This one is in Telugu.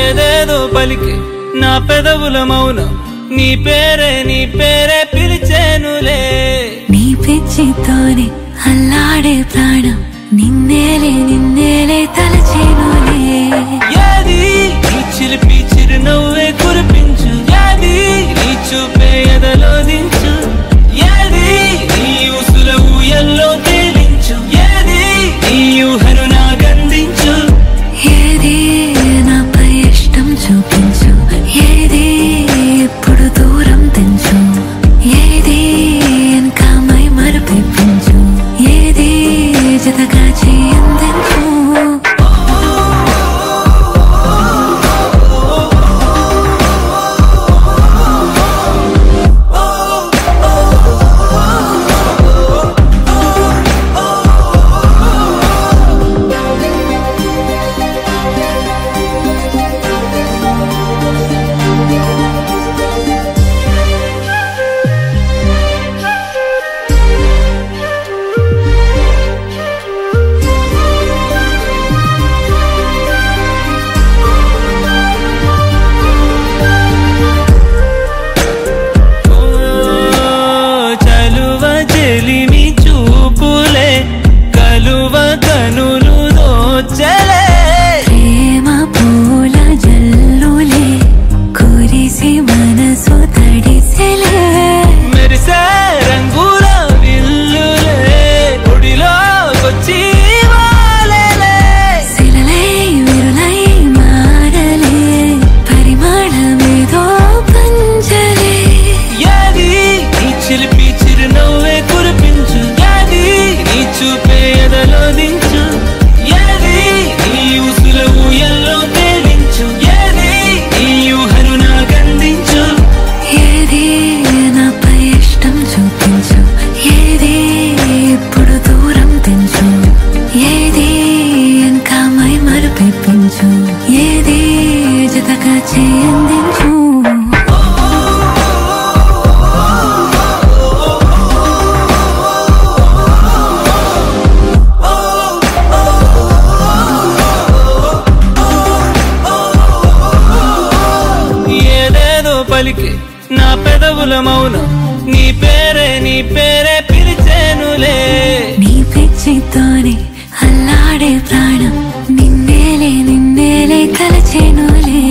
ఏదేదో పలికి నా పెదవుల మౌనం నీ పేరే పిలిచేనులే నీ పిచ్చితోనే అల్లాడే ప్రాణం నిన్నేలే తలచేనులే ఏది నీ చిలిపి చిరునవ్వే కురిపించు ఏది నీ చూపే ఎదలో దించు ఏది నీ ఊసుల ఊయల్లో తేలించు ఏది నీ ఊహను నాగందించు ఏది నాపై ఇష్టం చూపించు ఏది ఎప్పుడు దూరం తెంచు ఏది ఇంకా మై మరపించు ఏది జతగా చేయందించు ఏది జతగా చేయందించు ఏదేదో పలికి నా పెదవుల మౌనం నీ పేరే పిలిచేనులే నీ పిచ్చితోనే అల్లాడే ప్రాణం నిన్నేలే తలచేనులే